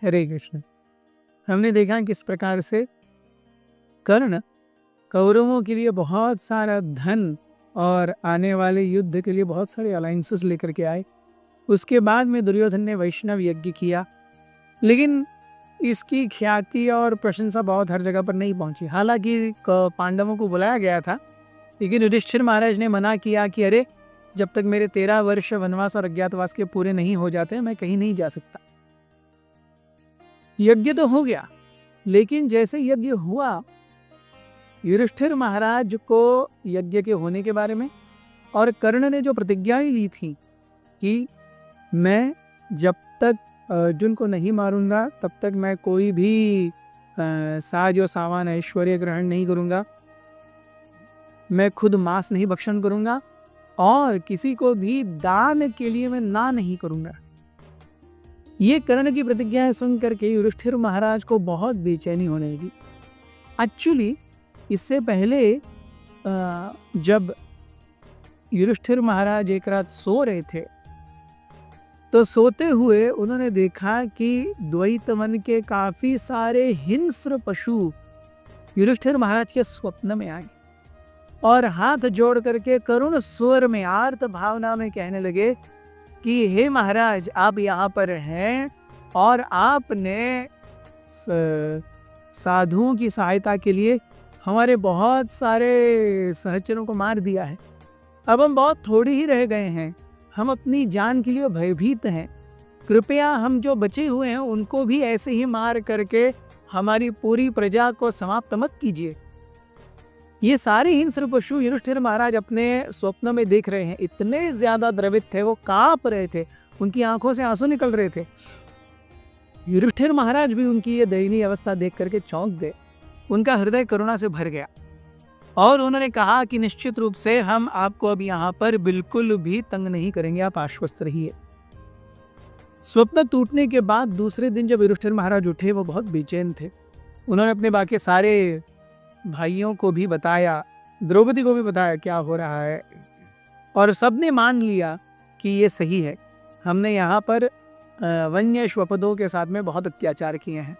हरे कृष्ण। हमने देखा किस प्रकार से कर्ण कौरवों के लिए बहुत सारा धन और आने वाले युद्ध के लिए बहुत सारे अलायंसेस लेकर के आए। उसके बाद में दुर्योधन ने वैष्णव यज्ञ किया, लेकिन इसकी ख्याति और प्रशंसा बहुत हर जगह पर नहीं पहुंची। हालांकि पांडवों को बुलाया गया था, लेकिन युधिष्ठिर महाराज ने मना किया कि अरे, जब तक मेरे 13 वर्ष वनवास और अज्ञातवास के पूरे नहीं हो जाते मैं कहीं नहीं जा सकता। यज्ञ तो हो गया, लेकिन जैसे यज्ञ हुआ, युधिष्ठिर महाराज को यज्ञ के होने के बारे में और कर्ण ने जो प्रतिज्ञाएं ली थी कि मैं जब तक अर्जुन को नहीं मारूंगा तब तक मैं कोई भी साज और सामान ऐश्वर्य ग्रहण नहीं करूंगा, मैं खुद मांस नहीं भक्षण करूंगा और किसी को भी दान के लिए मैं ना नहीं करूंगा। ये कर्ण की प्रतिज्ञाएं सुन करके युधिष्ठिर महाराज को बहुत बेचैनी होने लगी। एक्चुअली इससे पहले जब युधिष्ठिर महाराज एक रात सो रहे थे, तो सोते हुए उन्होंने देखा कि द्वैत वन के काफी सारे हिंस्र पशु युधिष्ठिर महाराज के स्वप्न में आए और हाथ जोड़ करके करुण स्वर में आर्त भावना में कहने लगे कि हे महाराज, आप यहाँ पर हैं और आपने साधुओं की सहायता के लिए हमारे बहुत सारे सहचरों को मार दिया है। अब हम बहुत थोड़ी ही रह गए हैं, हम अपनी जान के लिए भयभीत हैं। कृपया हम जो बचे हुए हैं उनको भी ऐसे ही मार करके हमारी पूरी प्रजा को समाप्त मत कीजिए। ये सारे हिंस्र पशु युधिष्ठिर महाराज अपने स्वप्न में देख रहे हैं। इतने ज्यादा द्रवित थे, वो कांप रहे थे, उनकी आंखों से आंसू निकल रहे थे। युधिष्ठिर महाराज भी उनकी ये दयनीय अवस्था देख करके चौंक गए। उनका हृदय करुणा से भर गया और उन्होंने कहा कि निश्चित रूप से हम आपको अब यहाँ पर बिल्कुल भी तंग नहीं करेंगे, आप आश्वस्त रहिए। स्वप्न टूटने के बाद दूसरे दिन जब युधिष्ठिर महाराज उठे, वो बहुत बेचैन थे। उन्होंने अपने बाकी सारे भाइयों को भी बताया, द्रौपदी को भी बताया क्या हो रहा है, और सबने मान लिया कि ये सही है। हमने यहाँ पर वन्य श्वपदों के साथ में बहुत अत्याचार किए हैं।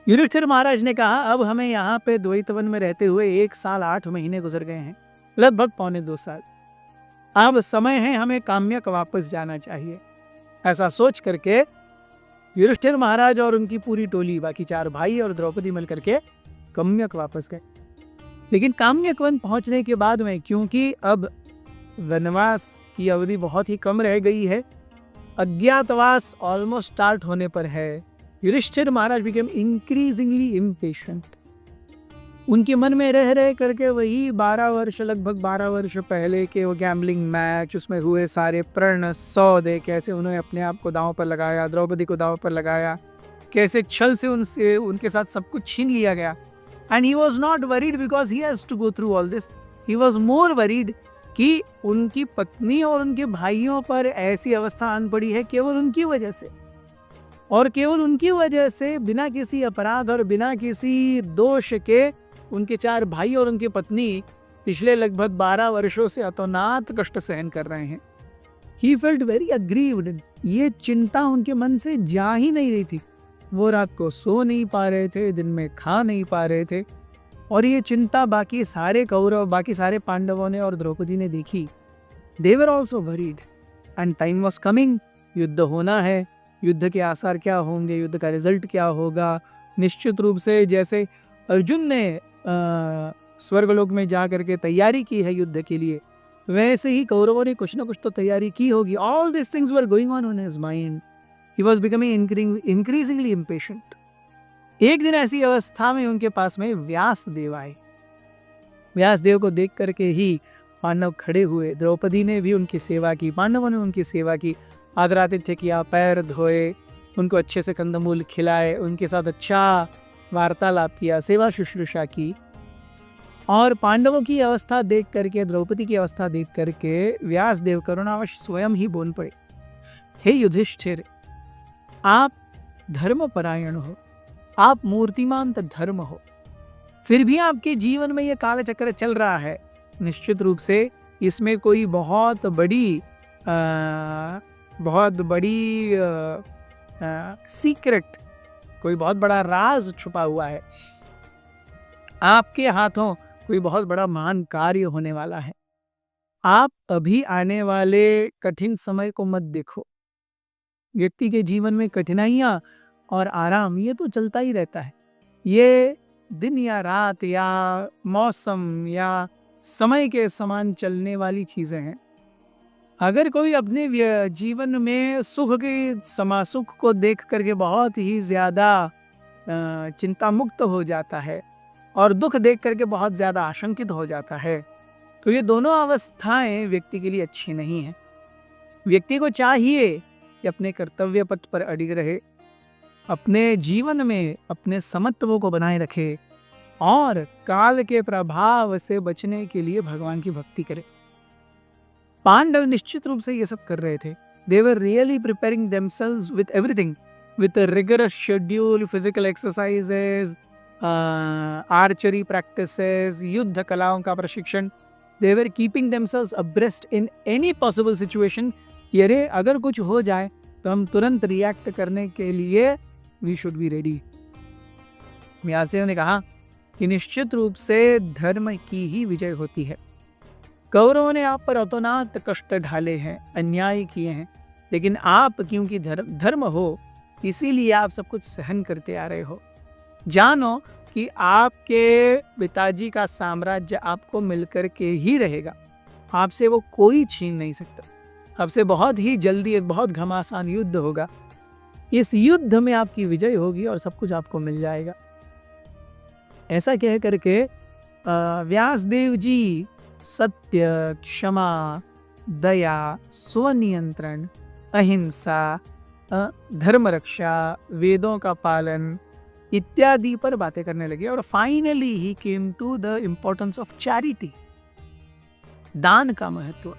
युधिष्ठिर महाराज ने कहा अब हमें यहाँ पे द्वैतवन में रहते हुए 1 साल 8 महीने गुजर गए हैं, लगभग पौने 2 साल। अब समय है हमें काम्यक वापस जाना चाहिए। ऐसा सोच करके युधिष्ठिर महाराज और उनकी पूरी टोली, बाकी 4 भाई और द्रौपदी मिलकर के काम्यक वापस गए। लेकिन काम्यक वन पहुंचने के बाद में, क्योंकि अब वनवास की अवधि बहुत ही कम रह गई है, अज्ञातवास ऑलमोस्ट स्टार्ट होने पर है, युधिष्ठिर महाराज बिकेम इंक्रीजिंगली इम्पेशेंट। उनके मन में रह रह करके वही 12 वर्ष, लगभग 12 वर्ष पहले के वो गैम्बलिंग मैच, उसमें हुए सारे प्रण सौदे, कैसे उन्होंने अपने आप को दांव पर लगाया, द्रौपदी को दांव पर लगाया, कैसे छल से उनके साथ सब कुछ छीन लिया गया। And he was not worried because he has to go through all this, he was more worried कि उनकी पत्नी और उनके भाइयों पर ऐसी अवस्था आन पड़ी है केवल उनकी वजह से, और केवल उनकी वजह से बिना किसी अपराध और बिना किसी दोष के उनके 4 भाई और उनकी पत्नी पिछले लगभग 12 वर्षों से अतोनात कष्ट सहन कर रहे हैं। He felt very aggrieved। ये चिंता उनके मन से जा ही नहीं रही थी। वो रात को सो नहीं पा रहे थे, दिन में खा नहीं पा रहे थे, और ये चिंता बाकी सारे कौरव, बाकी सारे पांडवों ने और द्रौपदी ने देखी। They were also worried and time was coming। युद्ध होना है, युद्ध के आसार क्या होंगे, युद्ध का रिजल्ट क्या होगा। निश्चित रूप से जैसे अर्जुन ने स्वर्गलोक में जा करके तैयारी की है युद्ध के लिए, वैसे ही कौरवों ने कुछ न कुछ तो तैयारी की होगी। All this things were going on in his mind. He was becoming increasingly impatient. एक दिन ऐसी अवस्था में उनके पास में व्यास देव आए। व्यास देव को देख करके ही पांडव खड़े हुए। द्रौपदी ने भी उनकी सेवा की, पांडवों ने उनकी सेवा की, आदरातिथ्य किया, पैर धोए, उनको अच्छे से कंदमूल खिलाए, उनके साथ अच्छा वार्तालाप किया, सेवा शुश्रूषा की। और पांडवों की अवस्था देख करके, द्रौपदी की अवस्था देख करके व्यास देव करुणावश स्वयं ही बोल पड़े, हे युधिष्ठिर, आप धर्मपरायण हो, आप मूर्तिमान धर्म हो, फिर भी आपके जीवन में यह कालचक्र चल रहा है। निश्चित रूप से इसमें कोई बहुत बड़ी सीक्रेट, कोई बहुत बड़ा राज छुपा हुआ है। आपके हाथों कोई बहुत बड़ा महान कार्य होने वाला है। आप अभी आने वाले कठिन समय को मत देखो। व्यक्ति के जीवन में कठिनाइयाँ और आराम ये तो चलता ही रहता है। ये दिन या रात या मौसम या समय के समान चलने वाली चीज़ें हैं। अगर कोई अपने जीवन में सुख के समासुख को देख करके बहुत ही ज़्यादा चिंता मुक्त हो जाता है और दुख देख करके बहुत ज़्यादा आशंकित हो जाता है, तो ये दोनों अवस्थाएं व्यक्ति के लिए अच्छी नहीं हैं। व्यक्ति को चाहिए कि अपने कर्तव्य पथ पर अडिग रहे, अपने जीवन में अपने समत्व को बनाए रखे और काल के प्रभाव से बचने के लिए भगवान की भक्ति करे। पांडव निश्चित रूप से ये सब कर रहे थे। They were really preparing themselves with everything, with a rigorous schedule, physical exercises, archery practices, युद्ध कलाओं का प्रशिक्षण। They were keeping themselves abreast in any possible situation। ये अगर कुछ हो जाए तो हम तुरंत रिएक्ट करने के लिए we should be ready। Vyasdev ने कहा कि निश्चित रूप से धर्म की ही विजय होती है। कौरवों ने आप पर अतोनात कष्ट ढाले हैं, अन्याय किए हैं, लेकिन आप क्योंकि धर्म हो इसीलिए आप सब कुछ सहन करते आ रहे हो। जानो कि आपके पिताजी का साम्राज्य आपको मिलकर के ही रहेगा, आपसे वो कोई छीन नहीं सकता। आपसे बहुत ही जल्दी एक बहुत घमासान युद्ध होगा। इस युद्ध में आपकी विजय होगी और सब कुछ आपको मिल जाएगा। ऐसा कह करके व्यासदेव जी सत्य, क्षमा, दया, स्वनियंत्रण, अहिंसा, धर्म रक्षा, वेदों का पालन इत्यादि पर बातें करने लगे। और finally he came to the importance of charity, दान का महत्व।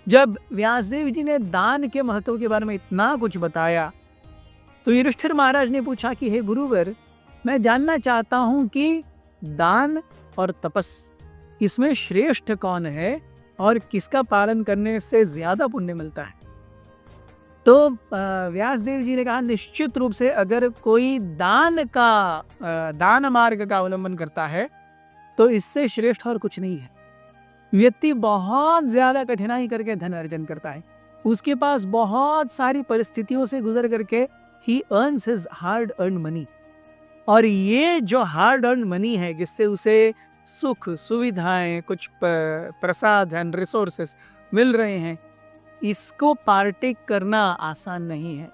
जब व्यासदेव जी ने दान के महत्व के बारे में इतना कुछ बताया तो युधिष्ठिर महाराज ने पूछा कि हे गुरुवर, मैं जानना चाहता हूं कि दान और तपस इसमें श्रेष्ठ कौन है और किसका पालन करने से ज्यादा पुण्य मिलता है। तो व्यासदेव जी ने कहा निश्चित रूप से अगर कोई दान मार्ग का अवलंबन करता है तो इससे श्रेष्ठ और कुछ नहीं है। व्यक्ति बहुत ज्यादा कठिनाई करके धन अर्जन करता है, उसके पास बहुत सारी परिस्थितियों से गुजर करके he earns his hard earned money, और ये जो हार्ड अर्न मनी है जिससे उसे सुख, सुविधाएं, कुछ प्रसाद एंड रिसोर्सेस मिल रहे हैं, इसको पार्टेक करना आसान नहीं है।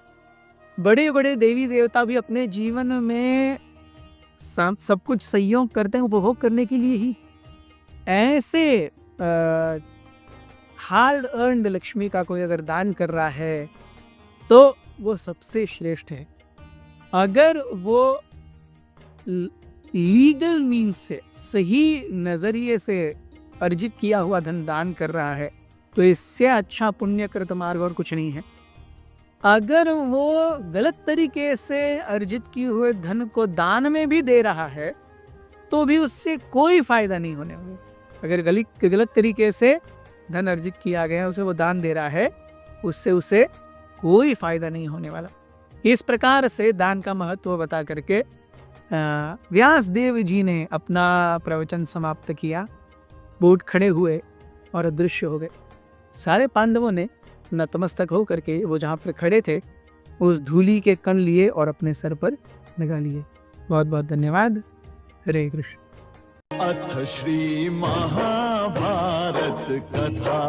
बड़े बड़े देवी देवता भी अपने जीवन में सब कुछ संयोग करते हैं उपभोग करने के लिए ही। ऐसे हार्ड अर्नड लक्ष्मी का कोई अगर दान कर रहा है तो वो सबसे श्रेष्ठ है। अगर वो लीगल मीन्स से, सही नजरिए से अर्जित किया हुआ धन दान कर रहा है तो इससे अच्छा पुण्यकृत मार्ग और कुछ नहीं है। अगर वो गलत तरीके से अर्जित किए हुए धन को दान में भी दे रहा है तो भी उससे कोई फायदा नहीं होने वाला। अगर गलत तरीके से धन अर्जित किया गया है, उसे वो दान दे रहा है, उससे उसे कोई फायदा नहीं होने वाला। इस प्रकार से दान का महत्व बता करके व्यासदेव जी ने अपना प्रवचन समाप्त किया। बूढ़ खड़े हुए और अदृश्य हो गए। सारे पांडवों ने नतमस्तक हो करके वो जहाँ पर खड़े थे उस धूलि के कण लिए और अपने सर पर लगा लिए। बहुत बहुत धन्यवाद। हरे कृष्ण। अथ श्री महाभारत कथा।